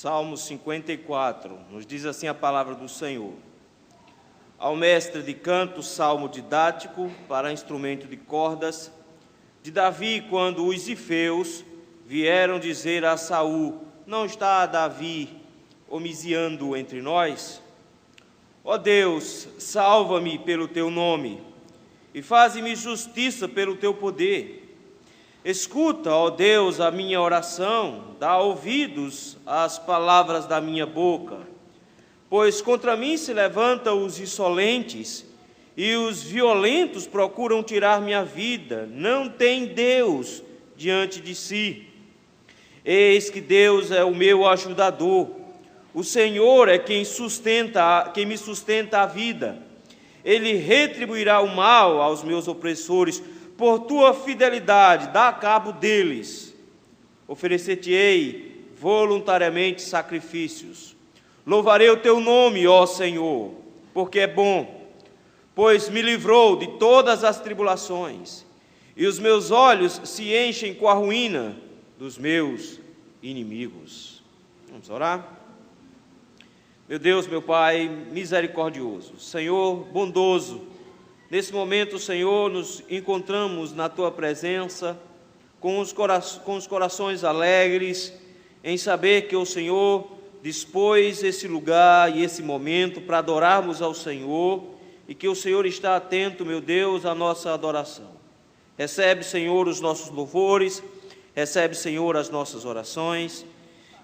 Salmo 54, nos diz assim a palavra do Senhor. Ao mestre de canto, salmo didático para instrumento de cordas, de Davi, quando os zifeus vieram dizer a Saul: não está Davi homiziando entre nós? Ó Deus, salva-me pelo teu nome e faze-me justiça pelo teu poder. Escuta, ó Deus, a minha oração, dá ouvidos às palavras da minha boca. Pois contra mim se levantam os insolentes, e os violentos procuram tirar minha vida. Não tem Deus diante de si. Eis que Deus é o meu ajudador. O Senhor é quem me sustenta a vida. Ele retribuirá o mal aos meus opressores. Por tua fidelidade, dá cabo deles. Oferecer-te-ei voluntariamente sacrifícios. Louvarei o teu nome, ó Senhor, porque é bom, pois me livrou de todas as tribulações, e os meus olhos se enchem com a ruína dos meus inimigos. Vamos orar? Meu Deus, meu Pai, misericordioso, Senhor bondoso, nesse momento, Senhor, nos encontramos na Tua presença, com os corações alegres, em saber que o Senhor dispôs esse lugar e esse momento para adorarmos ao Senhor, e que o Senhor está atento, meu Deus, à nossa adoração. Recebe, Senhor, os nossos louvores, recebe, Senhor, as nossas orações,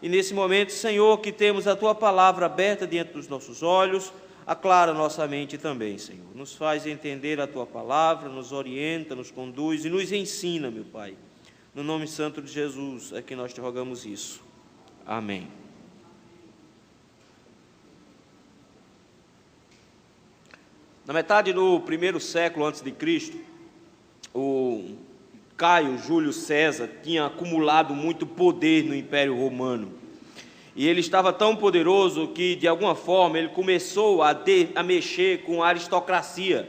e nesse momento, Senhor, que temos a Tua palavra aberta diante dos nossos olhos, aclara nossa mente também, Senhor. Nos faz entender a Tua palavra, nos orienta, nos conduz e nos ensina, meu Pai. No nome santo de Jesus é que nós te rogamos isso. Amém. Na metade do primeiro século antes de Cristo, o Caio Júlio César tinha acumulado muito poder no Império Romano. E ele estava tão poderoso que, de alguma forma, ele começou a mexer com a aristocracia.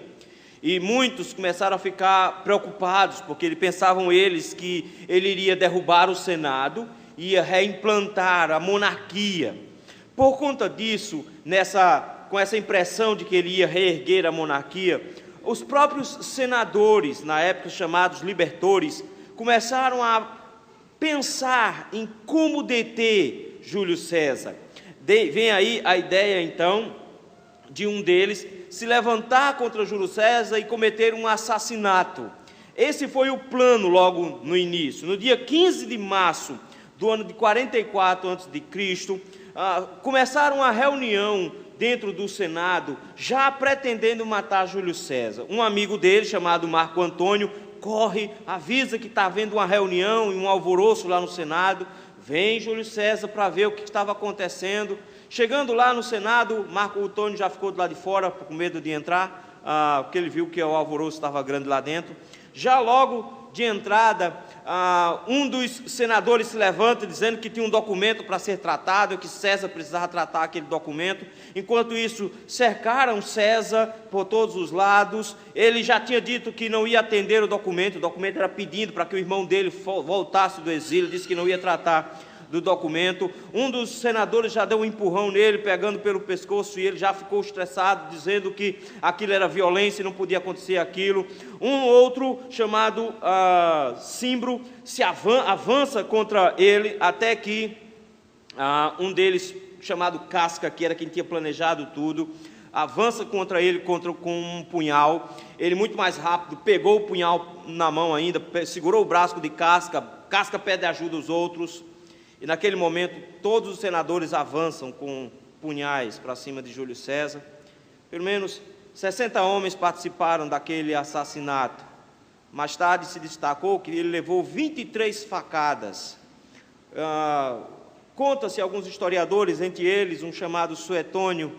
E muitos começaram a ficar preocupados, porque pensavam eles que ele iria derrubar o Senado, ia reimplantar a monarquia. Por conta disso, com essa impressão de que ele ia reerguer a monarquia, os próprios senadores, na época chamados libertores, começaram a pensar em como deter Júlio César. Vem aí a ideia, então, de um deles se levantar contra Júlio César e cometer um assassinato. Esse foi o plano logo no início. No dia 15 de março do ano de 44 a.C., começaram a reunião dentro do Senado, já pretendendo matar Júlio César. Um amigo dele, chamado Marco Antônio, corre, avisa que está havendo uma reunião e um alvoroço lá no Senado. Vem Júlio César para ver o que estava acontecendo. Chegando lá no Senado, Marco Antônio já ficou do lado de fora, com medo de entrar, porque ele viu que o alvoroço estava grande lá dentro. Já logo de entrada, um dos senadores se levanta dizendo que tinha um documento para ser tratado, que César precisava tratar aquele documento. Enquanto isso, cercaram César por todos os lados. Ele já tinha dito que não ia atender o documento era pedindo para que o irmão dele voltasse do exílio, disse que não ia tratar do documento. Um dos senadores já deu um empurrão nele, pegando pelo pescoço, e ele já ficou estressado, dizendo que aquilo era violência e não podia acontecer aquilo. Um outro, chamado Cimbro, se avança contra ele, até que um deles, chamado Casca, que era quem tinha planejado tudo, avança contra ele com um punhal. Ele, muito mais rápido, pegou o punhal na mão ainda, segurou o braço de Casca. Casca pede ajuda aos outros. E naquele momento, todos os senadores avançam com punhais para cima de Júlio César. Pelo menos 60 homens participaram daquele assassinato. Mais tarde se destacou que ele levou 23 facadas. Conta-se alguns historiadores, entre eles um chamado Suetônio,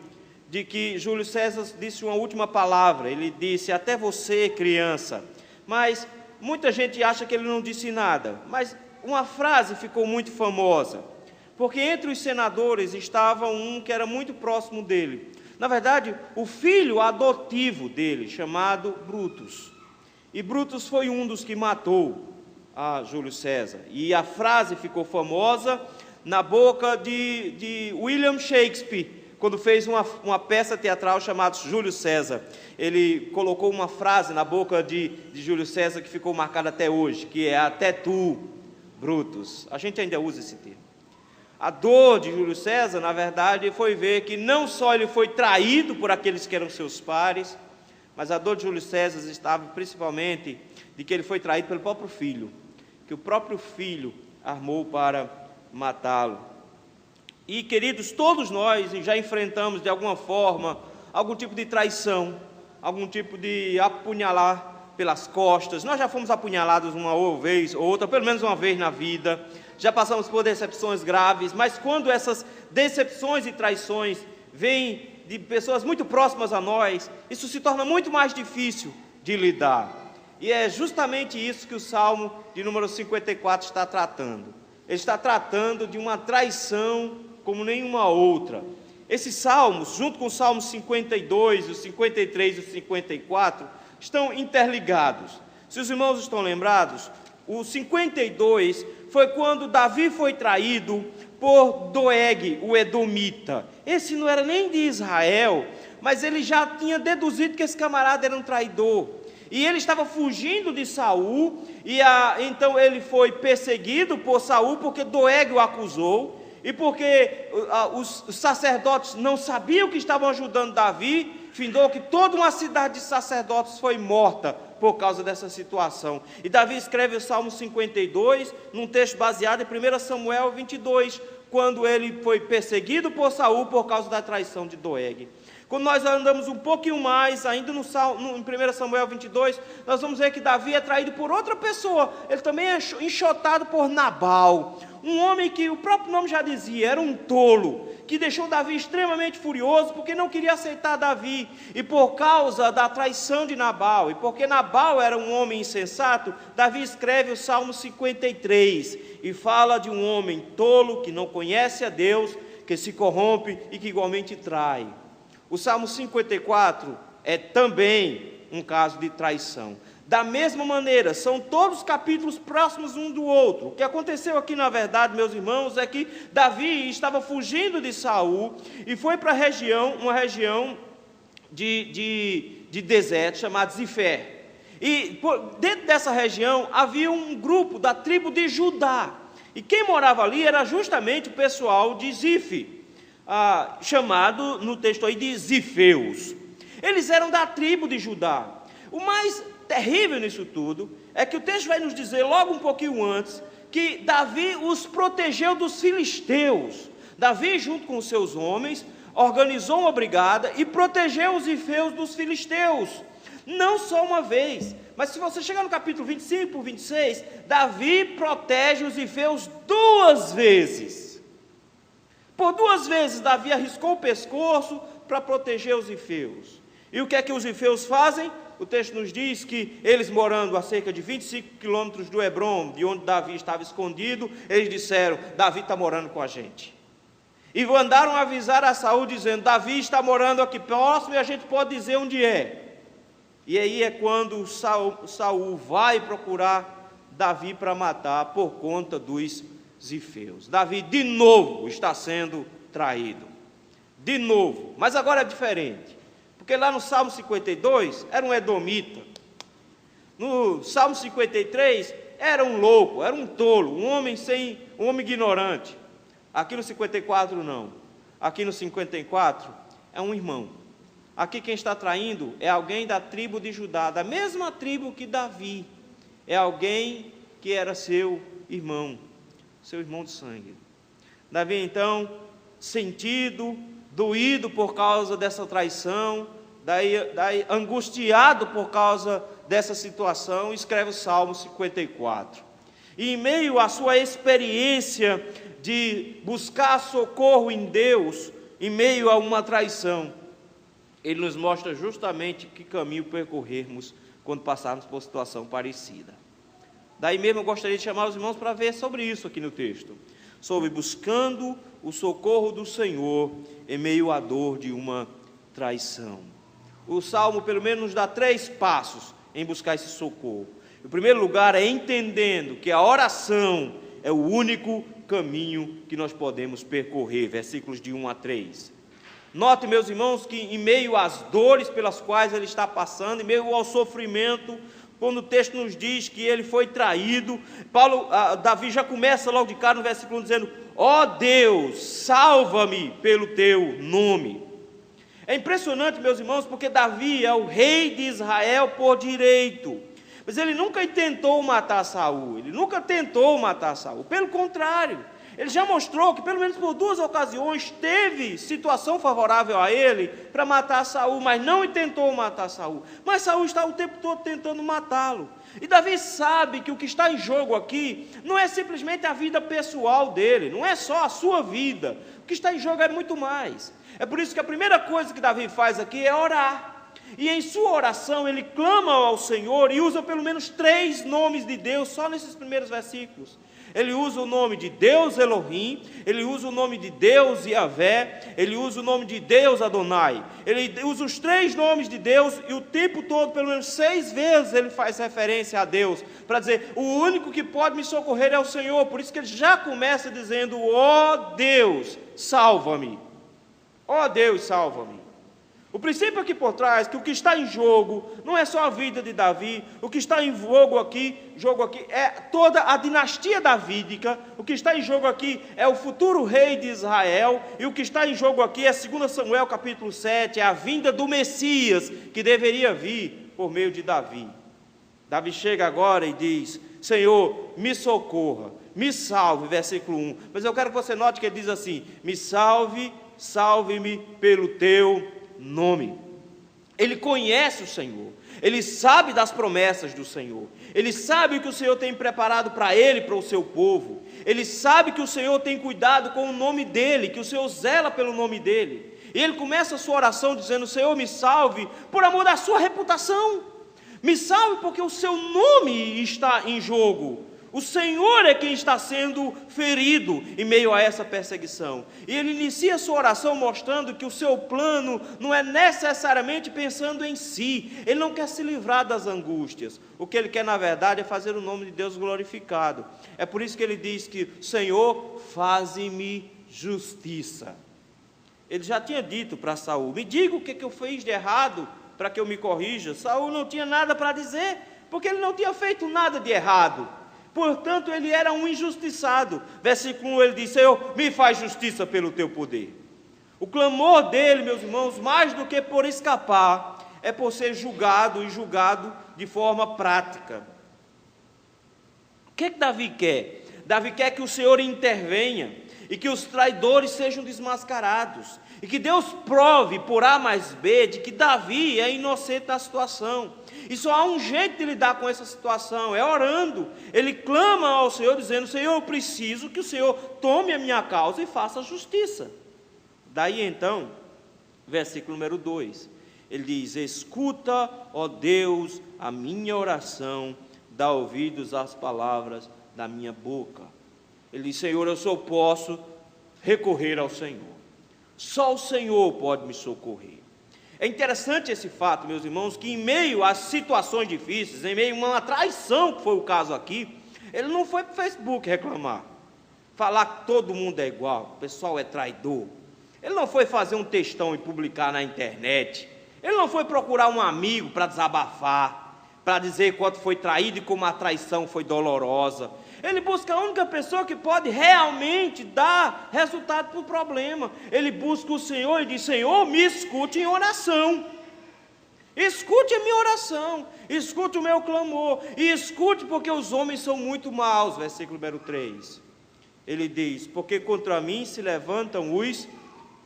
de que Júlio César disse uma última palavra. Ele disse: até você, criança. Mas muita gente acha que ele não disse nada. Mas uma frase ficou muito famosa, porque entre os senadores estava um que era muito próximo dele. Na verdade, o filho adotivo dele, chamado Brutus. E Brutus foi um dos que matou a Júlio César. E a frase ficou famosa na boca de William Shakespeare, quando fez uma peça teatral chamada Júlio César. Ele colocou uma frase na boca de Júlio César que ficou marcada até hoje, que é: até tu, Brutus. A gente ainda usa esse termo. A dor de Júlio César, na verdade, foi ver que não só ele foi traído por aqueles que eram seus pares, mas a dor de Júlio César estava principalmente de que ele foi traído pelo próprio filho, que o próprio filho armou para matá-lo. E, queridos, todos nós já enfrentamos de alguma forma algum tipo de traição, algum tipo de apunhalar pelas costas. Nós já fomos apunhalados uma vez ou outra, pelo menos uma vez na vida. Já passamos por decepções graves, mas quando essas decepções e traições vêm de pessoas muito próximas a nós, isso se torna muito mais difícil de lidar. E é justamente isso que o Salmo de número 54 está tratando. Ele está tratando de uma traição como nenhuma outra. Esses salmos, junto com o Salmo 52, o 53 e o 54, estão interligados. Se os irmãos estão lembrados, o 52 foi quando Davi foi traído por Doeg, o edomita. Esse não era nem de Israel, mas ele já tinha deduzido que esse camarada era um traidor. E ele estava fugindo de Saul, então ele foi perseguido por Saul, porque Doeg o acusou, e porque os sacerdotes não sabiam que estavam ajudando Davi, findou que toda uma cidade de sacerdotes foi morta por causa dessa situação. E Davi escreve o Salmo 52, num texto baseado em 1 Samuel 22, quando ele foi perseguido por Saul por causa da traição de Doeg. Quando nós andamos um pouquinho mais, ainda em 1 Samuel 22, nós vamos ver que Davi é traído por outra pessoa. Ele também é enxotado por Nabal, um homem que o próprio nome já dizia, era um tolo, que deixou Davi extremamente furioso, porque não queria aceitar Davi, e por causa da traição de Nabal, e porque Nabal era um homem insensato, Davi escreve o Salmo 53, e fala de um homem tolo, que não conhece a Deus, que se corrompe e que igualmente trai. O Salmo 54 é também um caso de traição. Da mesma maneira, são todos capítulos próximos um do outro. O que aconteceu aqui, na verdade, meus irmãos, é que Davi estava fugindo de Saul e foi para uma região de deserto chamada Zifé. E dentro dessa região havia um grupo da tribo de Judá. E quem morava ali era justamente o pessoal de Zif, chamado no texto aí de Zifeus. Eles eram da tribo de Judá. O mais terrível nisso tudo é que o texto vai nos dizer logo um pouquinho antes que Davi os protegeu dos filisteus. Davi, junto com os seus homens, organizou uma brigada e protegeu os zifeus dos filisteus. Não só uma vez, mas se você chegar no capítulo 25 e 26, Davi protege os zifeus 2 vezes. Por 2 vezes Davi arriscou o pescoço para proteger os zifeus. E o que é que os zifeus fazem? O texto nos diz que eles, morando a cerca de 25 quilômetros do Hebrom, de onde Davi estava escondido, eles disseram: Davi está morando com a gente. E mandaram avisar a Saul, dizendo: Davi está morando aqui próximo e a gente pode dizer onde é. E aí é quando Saul vai procurar Davi para matar por conta dos zifeus. Davi de novo está sendo traído. De novo, mas agora é diferente. Porque lá no Salmo 52 era um edomita. No Salmo 53 era um louco, era um tolo, um homem ignorante. Aqui no 54 não. Aqui no 54 é um irmão. Aqui quem está traindo é alguém da tribo de Judá, da mesma tribo que Davi. É alguém que era seu irmão de sangue. Davi então, sentido, doído por causa dessa traição, daí angustiado por causa dessa situação, escreve o Salmo 54. E em meio à sua experiência de buscar socorro em Deus, em meio a uma traição, ele nos mostra justamente que caminho percorrermos quando passarmos por situação parecida. Daí mesmo eu gostaria de chamar os irmãos para ver sobre isso aqui no texto, sobre buscando o socorro do Senhor em meio à dor de uma traição. O Salmo pelo menos nos dá 3 passos em buscar esse socorro. O primeiro lugar é entendendo que a oração é o único caminho que nós podemos percorrer. Versículos de 1 a 3. Note, meus irmãos, que em meio às dores pelas quais ele está passando, em meio ao sofrimento, quando o texto nos diz que ele foi traído, Davi já começa logo de cara no versículo 1 dizendo: ó Deus, salva-me pelo teu nome. É impressionante, meus irmãos, porque Davi é o rei de Israel por direito, mas ele nunca tentou matar Saul, pelo contrário, ele já mostrou que pelo menos por 2 ocasiões teve situação favorável a ele para matar Saul, mas não tentou matar Saul. Mas Saul está o tempo todo tentando matá-lo. E Davi sabe que o que está em jogo aqui não é simplesmente a vida pessoal dele, não é só a sua vida. O que está em jogo é muito mais. É por isso que a primeira coisa que Davi faz aqui é orar. E em sua oração ele clama ao Senhor e usa pelo menos 3 nomes de Deus só nesses primeiros versículos. Ele usa o nome de Deus Elohim, ele usa o nome de Deus Yahvé, ele usa o nome de Deus Adonai. Ele usa os 3 nomes de Deus e o tempo todo, pelo menos 6 vezes, ele faz referência a Deus, para dizer: o único que pode me socorrer é o Senhor. Por isso que ele já começa dizendo: ó Deus, salva-me. Ó Deus, salva-me. O princípio aqui por trás, que o que está em jogo não é só a vida de Davi, o que está em jogo aqui é toda a dinastia davídica, o que está em jogo aqui é o futuro rei de Israel, e o que está em jogo aqui é 2 Samuel capítulo 7, é a vinda do Messias, que deveria vir por meio de Davi. Davi chega agora e diz: Senhor, me socorra, me salve, versículo 1, mas eu quero que você note que ele diz assim: me salve, salve-me pelo teu nome. Ele conhece o Senhor, ele sabe das promessas do Senhor, ele sabe o que o Senhor tem preparado para ele, para o seu povo, ele sabe que o Senhor tem cuidado com o nome dele, que o Senhor zela pelo nome dele, e ele começa a sua oração dizendo: Senhor, me salve por amor da sua reputação, me salve porque o seu nome está em jogo. O Senhor é quem está sendo ferido em meio a essa perseguição. E ele inicia a sua oração mostrando que o seu plano não é necessariamente pensando em si. Ele não quer se livrar das angústias. O que ele quer, na verdade, é fazer o nome de Deus glorificado. É por isso que ele diz que: Senhor, faze-me justiça. Ele já tinha dito para Saul: me diga o que eu fiz de errado para que eu me corrija. Saul não tinha nada para dizer, porque ele não tinha feito nada de errado. Portanto, ele era um injustiçado. Versículo 1, ele diz: Senhor, me faz justiça pelo teu poder. O clamor dele, meus irmãos, mais do que por escapar, é por ser julgado, e julgado de forma prática. O que Davi quer? Davi quer que o Senhor intervenha, e que os traidores sejam desmascarados, e que Deus prove por A mais B de que Davi é inocente da situação. E só há um jeito de lidar com essa situação, é orando. Ele clama ao Senhor dizendo: Senhor, eu preciso que o Senhor tome a minha causa e faça justiça. Daí então, versículo número 2, ele diz: escuta, ó Deus, a minha oração, dá ouvidos às palavras da minha boca. Ele diz: Senhor, eu só posso recorrer ao Senhor, só o Senhor pode me socorrer. É interessante esse fato, meus irmãos, que em meio às situações difíceis, em meio a uma traição, que foi o caso aqui, ele não foi para o Facebook reclamar, falar que todo mundo é igual, o pessoal é traidor. Ele não foi fazer um textão e publicar na internet. Ele não foi procurar um amigo para desabafar, para dizer quanto foi traído e como a traição foi dolorosa. Ele busca a única pessoa que pode realmente dar resultado para o problema. Ele busca o Senhor e diz: Senhor, me escute em oração. Escute a minha oração, escute o meu clamor, e escute porque os homens são muito maus. Versículo número 3. Ele diz: porque contra mim se levantam os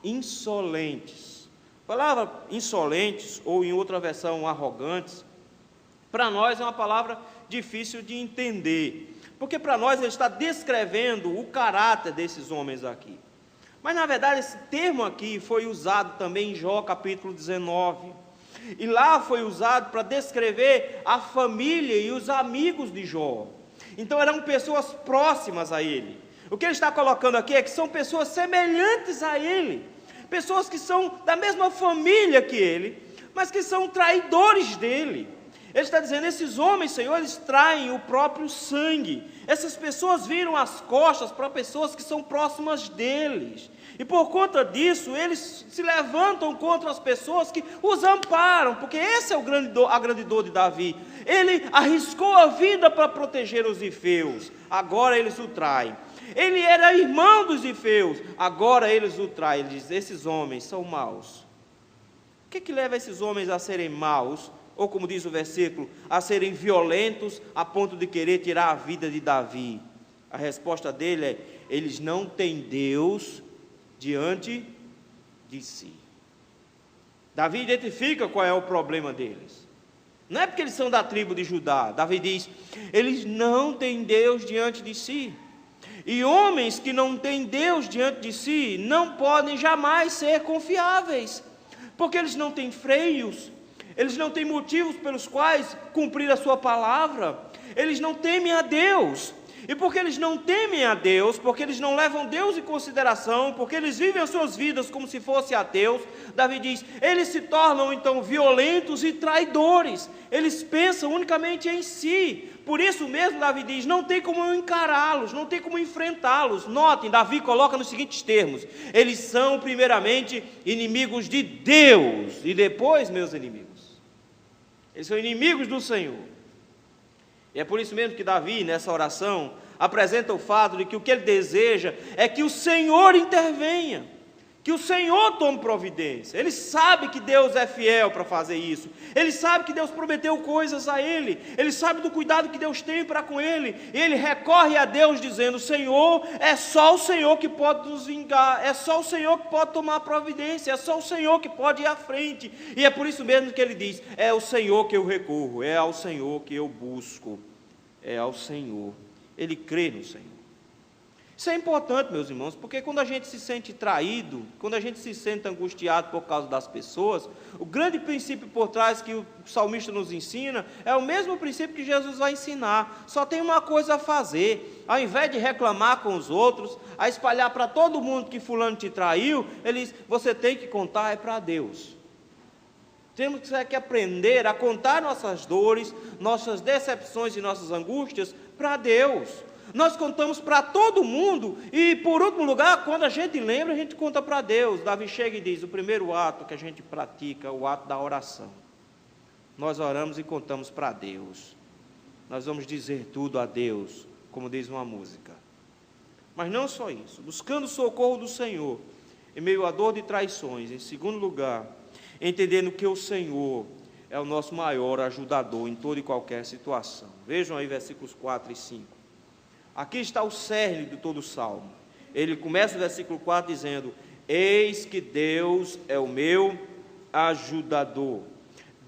insolentes. A palavra insolentes, ou em outra versão arrogantes, para nós é uma palavra difícil de entender, porque para nós ele está descrevendo o caráter desses homens aqui. Mas na verdade esse termo aqui foi usado também em Jó capítulo 19. E lá foi usado para descrever a família e os amigos de Jó. Então eram pessoas próximas a ele. O que ele está colocando aqui é que são pessoas semelhantes a ele. Pessoas que são da mesma família que ele, mas que são traidores dele. Ele está dizendo, esses homens, Senhor, eles traem o próprio sangue. Essas pessoas viram as costas para pessoas que são próximas deles. E por conta disso, eles se levantam contra as pessoas que os amparam, porque esse é a grande dor de Davi. Ele arriscou a vida para proteger os ifeus, agora eles o traem. Ele era irmão dos ifeus, agora eles o traem. Ele diz, esses homens são maus. O que leva esses homens a serem maus? Ou como diz o versículo, a serem violentos a ponto de querer tirar a vida de Davi? A resposta dele é, eles não têm Deus diante de si. Davi identifica qual é o problema deles. Não é porque eles são da tribo de Judá. Davi diz, eles não têm Deus diante de si. E homens que não têm Deus diante de si não podem jamais ser confiáveis, porque eles não têm freios, eles não têm motivos pelos quais cumprir a sua palavra, eles não temem a Deus. E porque eles não temem a Deus, porque eles não levam Deus em consideração, porque eles vivem as suas vidas como se fossem ateus, Davi diz, eles se tornam então violentos e traidores, eles pensam unicamente em si. Por isso mesmo Davi diz, não tem como encará-los, não tem como enfrentá-los. Notem, Davi coloca nos seguintes termos, eles são primeiramente inimigos de Deus, e depois meus inimigos. Eles são inimigos do Senhor. E é por isso mesmo que Davi, nessa oração, apresenta o fato de que o que ele deseja é que o Senhor intervenha, que o Senhor tome providência. Ele sabe que Deus é fiel para fazer isso, ele sabe que Deus prometeu coisas a ele, ele sabe do cuidado que Deus tem para com ele, e ele recorre a Deus dizendo, Senhor, é só o Senhor que pode nos vingar, é só o Senhor que pode tomar providência, é só o Senhor que pode ir à frente. E é por isso mesmo que ele diz, é o Senhor que eu recorro, é ao Senhor que eu busco, é ao Senhor. Ele crê no Senhor. Isso é importante, meus irmãos, porque quando a gente se sente traído, quando a gente se sente angustiado por causa das pessoas, o grande princípio por trás que o salmista nos ensina é o mesmo princípio que Jesus vai ensinar. Só tem uma coisa a fazer: ao invés de reclamar com os outros, a espalhar para todo mundo que fulano te traiu, ele diz, você tem que contar para Deus. Temos que aprender a contar nossas dores, nossas decepções e nossas angústias para Deus. Nós contamos para todo mundo e, por último lugar, quando a gente lembra, a gente conta para Deus. Davi chega e diz, o primeiro ato que a gente pratica é o ato da oração. Nós oramos e contamos para Deus. Nós vamos dizer tudo a Deus, como diz uma música. Mas não só isso, buscando o socorro do Senhor, em meio à dor de traições. Em segundo lugar, entendendo que o Senhor é o nosso maior ajudador em toda e qualquer situação. Vejam aí versículos 4 e 5. Aqui está o cerne de todo o salmo. Ele começa o versículo 4 dizendo, eis que Deus é o meu ajudador.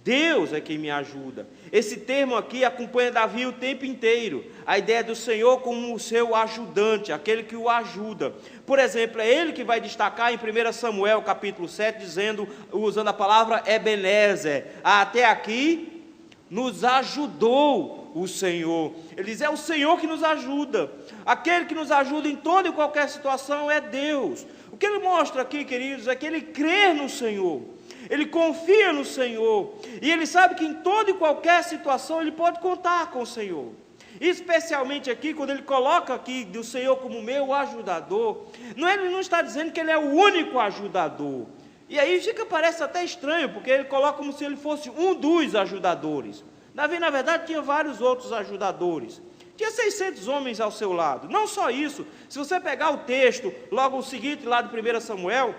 Deus é quem me ajuda. Esse termo aqui acompanha Davi o tempo inteiro. A ideia do Senhor como o seu ajudante, aquele que o ajuda. Por exemplo, é ele que vai destacar em 1 Samuel capítulo 7, dizendo, usando a palavra Ebenezer, até aqui nos ajudou o Senhor. Ele diz, é o Senhor que nos ajuda. Aquele que nos ajuda em toda e qualquer situação é Deus. O que ele mostra aqui, queridos, é que ele crê no Senhor. Ele confia no Senhor, e ele sabe que em toda e qualquer situação ele pode contar com o Senhor. Especialmente aqui, quando ele coloca aqui do Senhor como meu ajudador, ele não está dizendo que ele é o único ajudador. E aí parece até estranho, porque ele coloca como se ele fosse um dos ajudadores. Davi, na verdade, tinha vários outros ajudadores. Tinha 600 homens ao seu lado. Não só isso, se você pegar o texto, logo o seguinte, lá de 1 Samuel,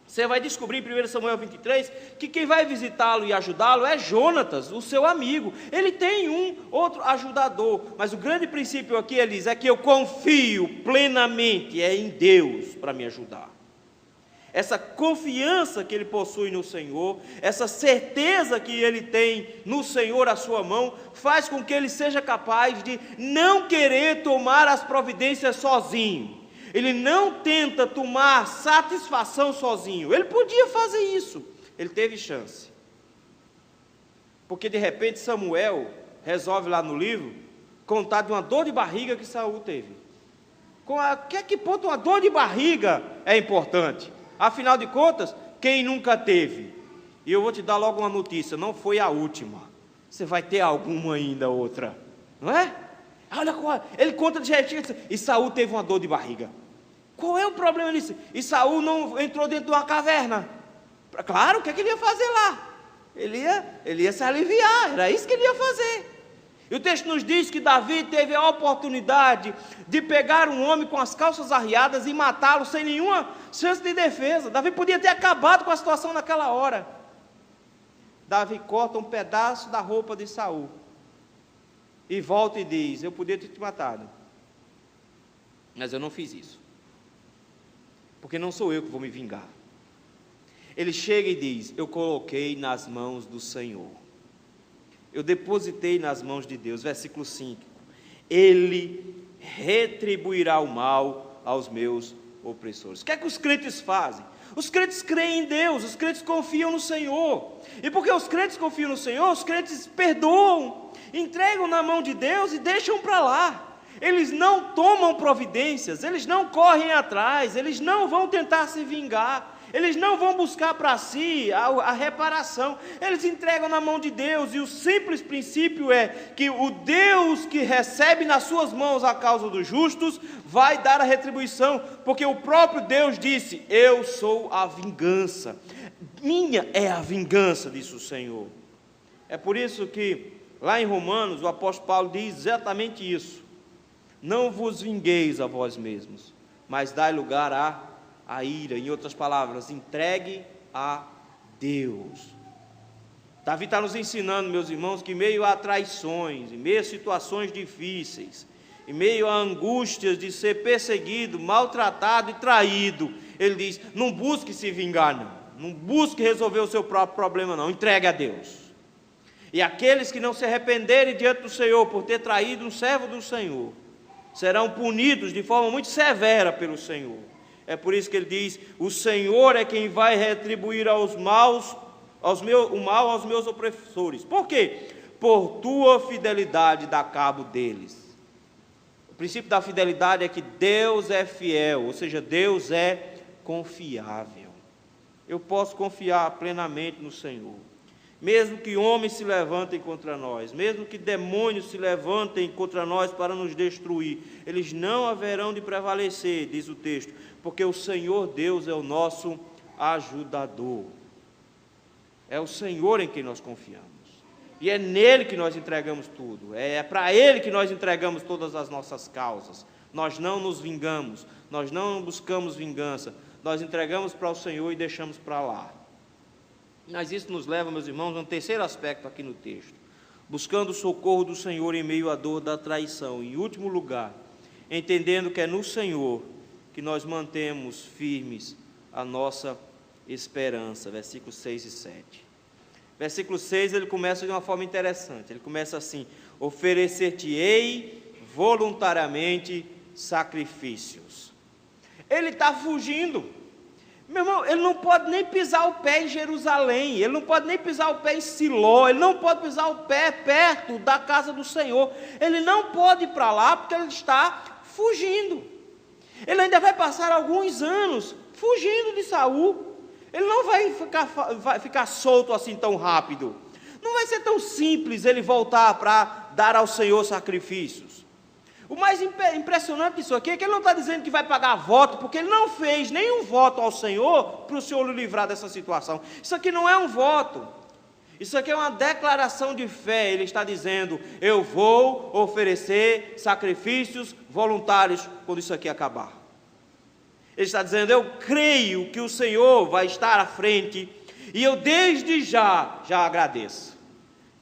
você vai descobrir em 1 Samuel 23, que quem vai visitá-lo e ajudá-lo é Jonatas, o seu amigo. Ele tem um outro ajudador, mas o grande princípio aqui, ele diz, é que eu confio plenamente em Deus para me ajudar. Essa confiança que ele possui no Senhor, essa certeza que ele tem no Senhor à sua mão, faz com que ele seja capaz de não querer tomar as providências sozinho. Ele não tenta tomar satisfação sozinho. Ele podia fazer isso. Ele teve chance. Porque de repente Samuel resolve lá no livro contar de uma dor de barriga que Saul teve. Que ponto uma dor de barriga é importante? Afinal de contas, quem nunca teve? E eu vou te dar logo uma notícia, não foi a última. você vai ter alguma ainda outra, não é? Olha qual, ele conta de jeito, e Saul teve uma dor de barriga. Qual é o problema nisso? E Saul não entrou dentro de uma caverna. Claro, o que é que ele ia fazer lá? Ele ia se aliviar, era isso que ele ia fazer. E o texto nos diz que Davi teve a oportunidade de pegar um homem com as calças arriadas e matá-lo sem nenhuma chance de defesa. Davi podia ter acabado com a situação naquela hora. Davi corta um pedaço da roupa de Saul e volta e diz: eu podia ter te matado, mas eu não fiz isso, porque não sou eu que vou me vingar. Ele chega e diz: eu coloquei nas mãos do Senhor, eu depositei nas mãos de Deus. Versículo 5: Ele retribuirá o mal aos meus opressores. O que é que os crentes fazem? Os crentes creem em Deus, os crentes confiam no Senhor. E porque os crentes confiam no Senhor, os crentes perdoam, entregam na mão de Deus e deixam para lá. Eles não tomam providências, eles não correm atrás, eles não vão tentar se vingar. Eles não vão buscar para si a reparação, eles entregam na mão de Deus, e o simples princípio é que o Deus que recebe nas suas mãos a causa dos justos, vai dar a retribuição, porque o próprio Deus disse: eu sou a vingança, minha é a vingança, disse o Senhor. É por isso que lá em Romanos o apóstolo Paulo diz exatamente isso: não vos vingueis a vós mesmos, mas dai lugar a ira. Em outras palavras, entregue a Deus. Davi está nos ensinando, meus irmãos, que em meio a traições, em meio a situações difíceis, em meio a angústias de ser perseguido, maltratado e traído, ele diz: não busque se vingar, não busque resolver o seu próprio problema, não, entregue a Deus. E aqueles que não se arrependerem diante do Senhor por ter traído um servo do Senhor, serão punidos de forma muito severa pelo Senhor. É por isso que ele diz: o Senhor é quem vai retribuir o mal aos meus opressores. Por quê? Por tua fidelidade dá cabo deles. O princípio da fidelidade é que Deus é fiel, ou seja, Deus é confiável. Eu posso confiar plenamente no Senhor. Mesmo que homens se levantem contra nós, mesmo que demônios se levantem contra nós para nos destruir, eles não haverão de prevalecer, diz o texto, porque o Senhor Deus é o nosso ajudador. É o Senhor em quem nós confiamos, e é nele que nós entregamos tudo, é para ele que nós entregamos todas as nossas causas. Nós não nos vingamos, nós não buscamos vingança, nós entregamos para o Senhor e deixamos para lá. Mas isso nos leva, meus irmãos, a um terceiro aspecto aqui no texto: buscando o socorro do Senhor em meio à dor da traição. Em último lugar, entendendo que é no Senhor que nós mantemos firmes a nossa esperança. Versículos 6 e 7. Versículo 6, ele começa de uma forma interessante. Ele começa assim: oferecer-te-ei voluntariamente sacrifícios. Ele está fugindo. Meu irmão, ele não pode nem pisar o pé em Jerusalém, ele não pode nem pisar o pé em Siló, ele não pode pisar o pé perto da casa do Senhor, ele não pode ir para lá porque ele está fugindo. Ele ainda vai passar alguns anos fugindo de Saul, ele não vai ficar solto assim tão rápido, não vai ser tão simples ele voltar para dar ao Senhor sacrifícios. O mais impressionante disso aqui é que ele não está dizendo que vai pagar voto, porque ele não fez nenhum voto ao Senhor para o Senhor o livrar dessa situação. Isso aqui não é um voto, isso aqui é uma declaração de fé. Ele está dizendo: eu vou oferecer sacrifícios voluntários quando isso aqui acabar. Ele está dizendo: eu creio que o Senhor vai estar à frente, e eu desde já agradeço.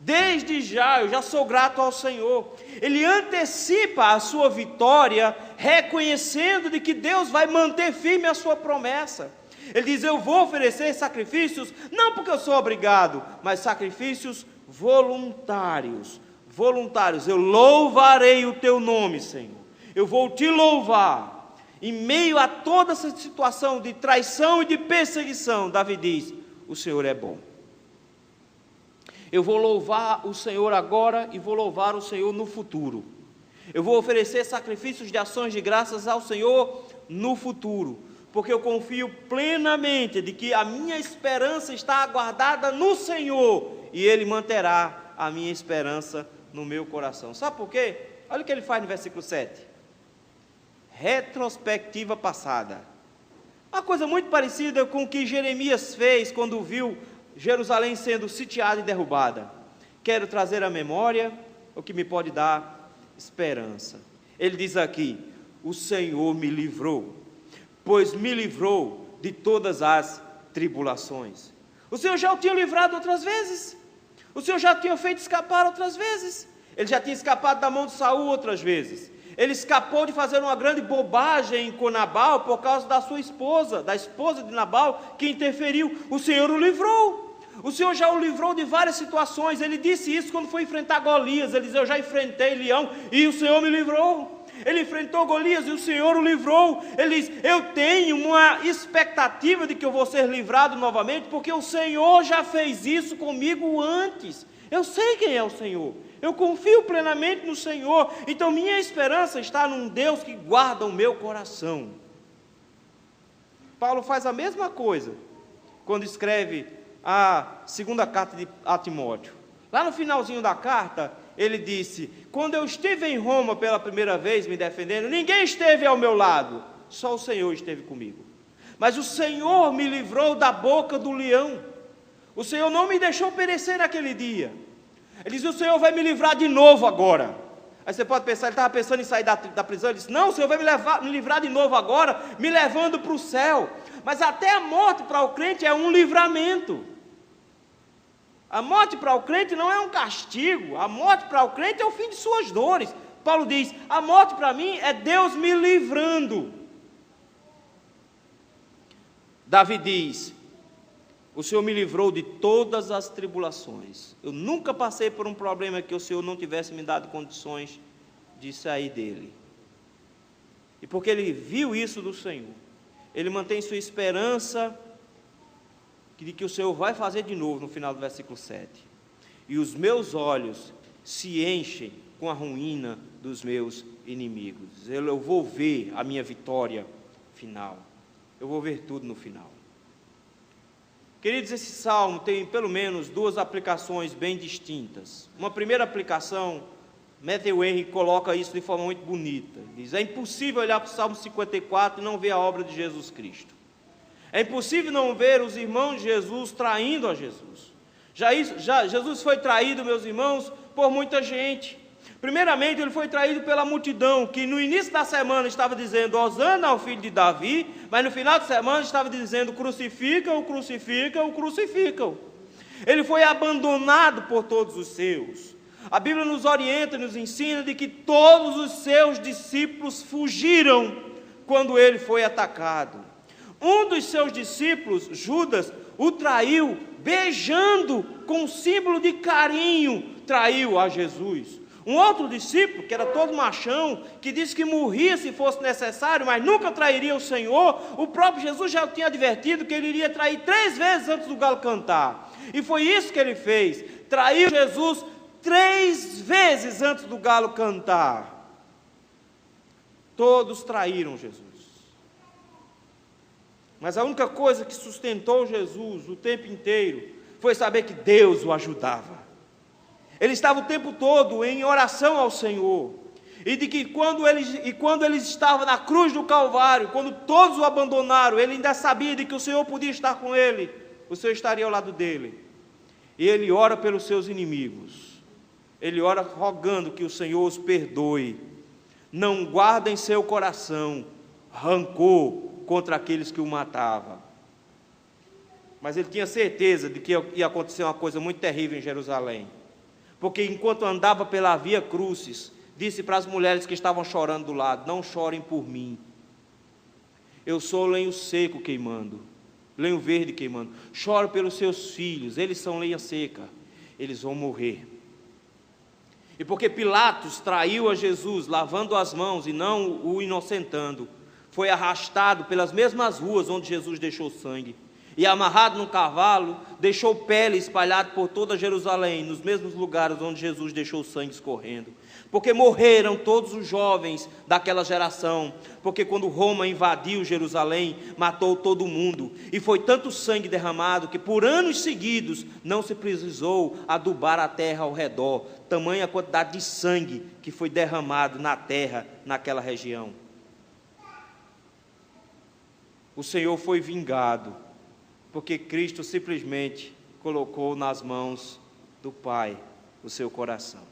Desde já, eu já sou grato ao Senhor. Ele antecipa a sua vitória, reconhecendo de que Deus vai manter firme a sua promessa. Ele diz: eu vou oferecer sacrifícios, não porque eu sou obrigado, mas sacrifícios voluntários. Voluntários. Eu louvarei o teu nome, Senhor. Eu vou te louvar. Em meio a toda essa situação de traição e de perseguição, Davi diz: o Senhor é bom. Eu vou louvar o Senhor agora e vou louvar o Senhor no futuro. Eu vou oferecer sacrifícios de ações de graças ao Senhor no futuro, porque eu confio plenamente de que a minha esperança está aguardada no Senhor, e Ele manterá a minha esperança no meu coração. Sabe por quê? Olha o que ele faz no versículo 7. Retrospectiva passada. Uma coisa muito parecida com o que Jeremias fez quando viu Jerusalém sendo sitiada e derrubada. Quero trazer à memória o que me pode dar esperança. Ele diz aqui: o Senhor me livrou, pois me livrou de todas as tribulações. O Senhor já o tinha livrado outras vezes. O Senhor já tinha feito escapar outras vezes. Ele já tinha escapado da mão de Saul outras vezes. Ele escapou de fazer uma grande bobagem com Nabal por causa da sua esposa, da esposa de Nabal, que interferiu. O Senhor o livrou. O Senhor já o livrou de várias situações. Ele disse isso quando foi enfrentar Golias. Ele disse: eu já enfrentei leão e o Senhor me livrou. Ele enfrentou Golias e o Senhor o livrou. Ele diz: eu tenho uma expectativa de que eu vou ser livrado novamente, porque o Senhor já fez isso comigo antes. Eu sei quem é o Senhor. Eu confio plenamente no Senhor. Então minha esperança está num Deus que guarda o meu coração. Paulo faz a mesma coisa quando escreve a segunda carta a Timóteo. Lá no finalzinho da carta, ele disse: quando eu estive em Roma pela primeira vez me defendendo, ninguém esteve ao meu lado, só o Senhor esteve comigo. Mas o Senhor me livrou da boca do leão. O Senhor não me deixou perecer naquele dia. Ele diz: o Senhor vai me livrar de novo agora. Aí você pode pensar, ele estava pensando em sair da prisão. Ele disse: não, o Senhor vai me livrar de novo agora, me levando para o céu. Mas até a morte para o crente é um livramento. A morte para o crente não é um castigo. A morte para o crente é o fim de suas dores. Paulo diz: a morte para mim é Deus me livrando. Davi diz: o Senhor me livrou de todas as tribulações. Eu nunca passei por um problema que o Senhor não tivesse me dado condições de sair dele. E porque ele viu isso do Senhor, ele mantém sua esperança de que o Senhor vai fazer de novo no final do versículo 7. E os meus olhos se enchem com a ruína dos meus inimigos. Eu vou ver a minha vitória final. Eu vou ver tudo no final. Queridos, esse salmo tem pelo menos duas aplicações bem distintas. Uma primeira aplicação, Matthew Henry coloca isso de forma muito bonita. Diz: é impossível olhar para o Salmo 54 e não ver a obra de Jesus Cristo. É impossível não ver os irmãos de Jesus traindo a Jesus. Jesus foi traído, meus irmãos, por muita gente. Primeiramente, ele foi traído pela multidão, que no início da semana estava dizendo: hosana ao filho de Davi, mas no final de semana estava dizendo: crucifica-o, crucifica-o, crucifica-o. Ele foi abandonado por todos os seus. A Bíblia nos orienta, nos ensina de que todos os seus discípulos fugiram quando ele foi atacado. Um dos seus discípulos, Judas, o traiu, beijando com símbolo de carinho, traiu a Jesus. Um outro discípulo, que era todo machão, que disse que morria se fosse necessário, mas nunca trairia o Senhor, o próprio Jesus já tinha advertido que ele iria trair 3 vezes antes do galo cantar. E foi isso que ele fez, traiu Jesus 3 vezes antes do galo cantar. Todos traíram Jesus. Mas a única coisa que sustentou Jesus o tempo inteiro foi saber que Deus o ajudava. Ele estava o tempo todo em oração ao Senhor. E de que quando ele estava na cruz do Calvário, quando todos o abandonaram, ele ainda sabia de que o Senhor podia estar com ele. O Senhor estaria ao lado dele. E ele ora pelos seus inimigos. Ele ora rogando que o Senhor os perdoe. Não guarda em seu coração rancor contra aqueles que o matavam. Mas ele tinha certeza de que ia acontecer uma coisa muito terrível em Jerusalém. Porque enquanto andava pela Via Crucis, disse para as mulheres que estavam chorando do lado: não chorem por mim. Eu sou lenho seco queimando, lenho verde queimando. Choro pelos seus filhos, eles são lenha seca, eles vão morrer. E porque Pilatos traiu a Jesus, lavando as mãos e não o inocentando, foi arrastado pelas mesmas ruas onde Jesus deixou sangue. e amarrado num cavalo, deixou pele espalhada por toda Jerusalém, nos mesmos lugares onde Jesus deixou o sangue escorrendo. Porque morreram todos os jovens daquela geração, porque quando Roma invadiu Jerusalém, matou todo mundo, e foi tanto sangue derramado, que por anos seguidos não se precisou adubar a terra ao redor, tamanha quantidade de sangue que foi derramado na terra, naquela região. O Senhor foi vingado, porque Cristo simplesmente colocou nas mãos do Pai o seu coração.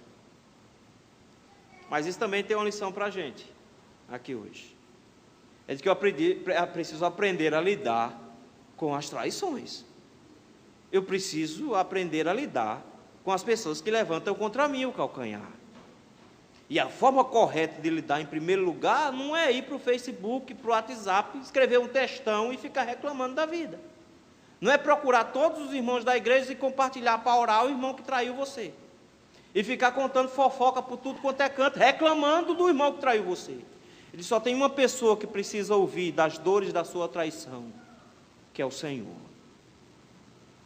Mas isso também tem uma lição para a gente, aqui hoje. É de que eu preciso aprender a lidar com as traições. Eu preciso aprender a lidar com as pessoas que levantam contra mim o calcanhar. E a forma correta de lidar, em primeiro lugar, não é ir para o Facebook, para o WhatsApp, escrever um textão e ficar reclamando da vida. Não é procurar todos os irmãos da igreja e compartilhar para orar o irmão que traiu você. E ficar contando fofoca por tudo quanto é canto, reclamando do irmão que traiu você. Ele só tem uma pessoa que precisa ouvir das dores da sua traição, que é o Senhor.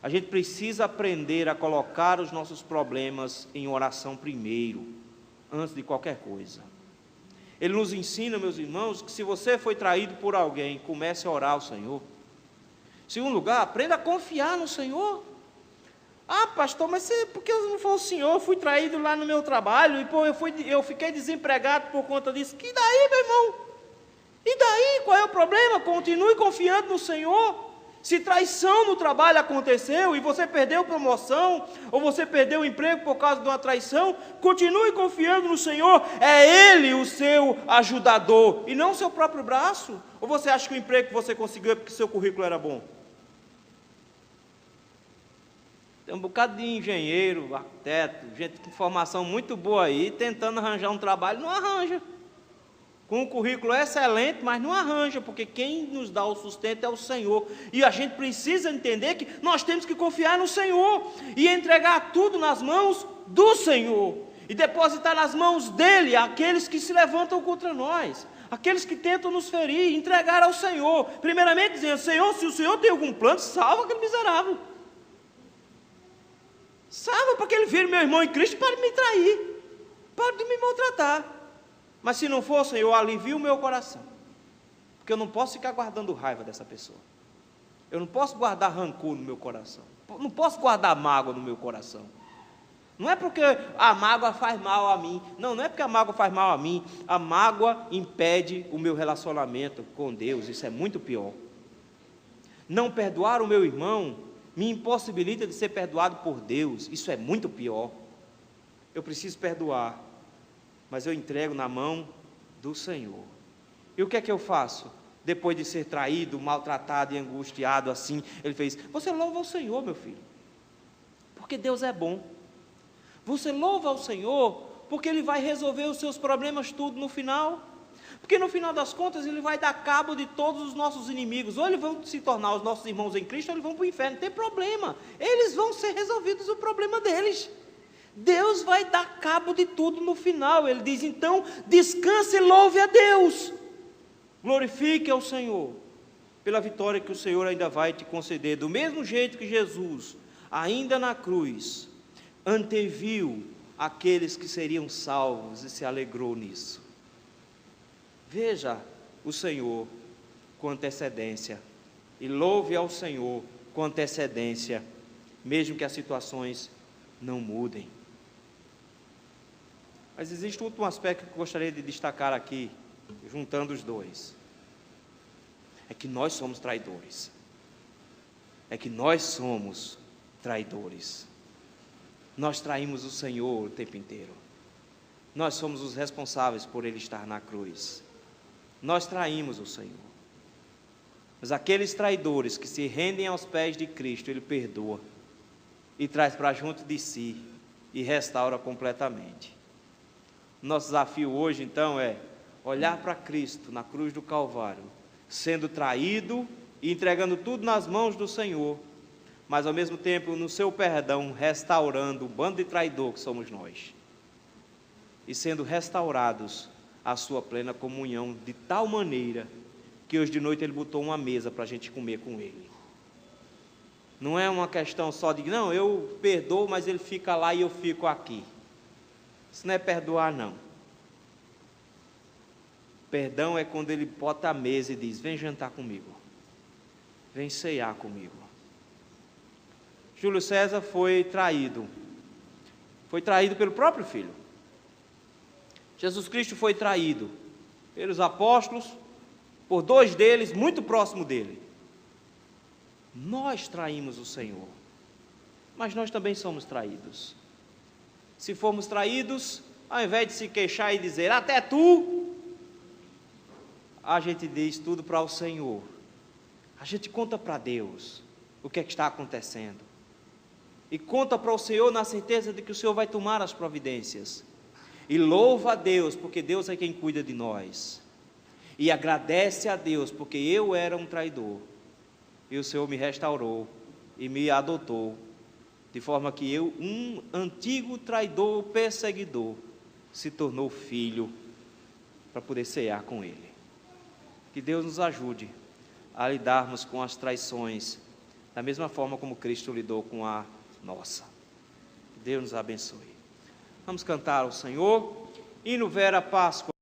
A gente precisa aprender a colocar os nossos problemas em oração primeiro, antes de qualquer coisa. Ele nos ensina, meus irmãos, que se você foi traído por alguém, comece a orar ao Senhor. Em segundo lugar, aprenda a confiar no Senhor. Ah, pastor, mas porque eu não for o senhor, eu fui traído lá no meu trabalho, e eu fiquei desempregado por conta disso. E daí, meu irmão? E daí, qual é o problema? Continue confiando no Senhor. Se traição no trabalho aconteceu, e você perdeu promoção, ou você perdeu o emprego por causa de uma traição, continue confiando no Senhor. É Ele o seu ajudador, e não o seu próprio braço. Ou você acha que o emprego que você conseguiu é porque seu currículo era bom? Tem um bocado de engenheiro, arquiteto, gente com formação muito boa aí, tentando arranjar um trabalho, não arranja. Com um currículo excelente, mas não arranja, porque quem nos dá o sustento é o Senhor. E a gente precisa entender que nós temos que confiar no Senhor e entregar tudo nas mãos do Senhor. E depositar nas mãos dEle aqueles que se levantam contra nós, aqueles que tentam nos ferir, entregar ao Senhor. Primeiramente dizendo: Senhor, se o Senhor tem algum plano, salva aquele miserável. Salva para que ele vire meu irmão em Cristo para me trair, para de me maltratar. Mas se não for, Senhor, alivia o meu coração, porque eu não posso ficar guardando raiva dessa pessoa. Eu não posso guardar rancor no meu coração. Não posso guardar mágoa no meu coração. Não é porque a mágoa faz mal a mim. Não é porque a mágoa faz mal a mim. A mágoa impede o meu relacionamento com Deus. Isso é muito pior. Não perdoar o meu irmão me impossibilita de ser perdoado por Deus. Isso é muito pior. Eu preciso perdoar, mas eu entrego na mão do Senhor. E o que é que eu faço? Depois de ser traído, maltratado e angustiado assim, ele fez: você louva ao Senhor, meu filho, porque Deus é bom. Você louva ao Senhor, porque Ele vai resolver os seus problemas tudo no final. Porque no final das contas Ele vai dar cabo de todos os nossos inimigos. Ou eles vão se tornar os nossos irmãos em Cristo, ou eles vão para o inferno. Não tem problema, eles vão ser resolvidos o problema deles. Deus vai dar cabo de tudo no final. Ele diz: então descanse e louve a Deus, glorifique ao Senhor pela vitória que o Senhor ainda vai te conceder. Do mesmo jeito que Jesus, ainda na cruz, anteviu aqueles que seriam salvos e se alegrou nisso. Veja o Senhor com antecedência e louve ao Senhor com antecedência, mesmo que as situações não mudem. Mas existe um último aspecto que eu gostaria de destacar aqui, juntando os dois. É que nós somos traidores. É que nós somos traidores. Nós traímos o Senhor o tempo inteiro. Nós somos os responsáveis por Ele estar na cruz. Nós traímos o Senhor. Mas aqueles traidores que se rendem aos pés de Cristo, Ele perdoa e traz para junto de si e restaura completamente. Nosso desafio hoje, então, é olhar para Cristo na cruz do Calvário, sendo traído e entregando tudo nas mãos do Senhor, mas ao mesmo tempo no seu perdão, restaurando o bando de traidor que somos nós, e sendo restaurados à sua plena comunhão, de tal maneira que hoje de noite Ele botou uma mesa para a gente comer com Ele. Não é uma questão só de, não, eu perdoo, mas ele fica lá e eu fico aqui. Isso não é perdoar, não. Perdão é quando ele bota a mesa e diz, vem jantar comigo. Vem ceiar comigo. Júlio César foi traído. Foi traído pelo próprio filho. Jesus Cristo foi traído pelos apóstolos, por 2 deles, muito próximo dele. Nós traímos o Senhor, mas nós também somos traídos. Se formos traídos, ao invés de se queixar e dizer, até tu, a gente diz tudo para o Senhor. A gente conta para Deus o que é que está acontecendo. E conta para o Senhor na certeza de que o Senhor vai tomar as providências. E louva a Deus, porque Deus é quem cuida de nós. E agradece a Deus, porque eu era um traidor. E o Senhor me restaurou e me adotou. De forma que eu, um antigo traidor, perseguidor, se tornou filho para poder cear com Ele. Que Deus nos ajude a lidarmos com as traições da mesma forma como Cristo lidou com a nossa. Deus nos abençoe. Vamos cantar ao Senhor. Hino Vera Páscoa.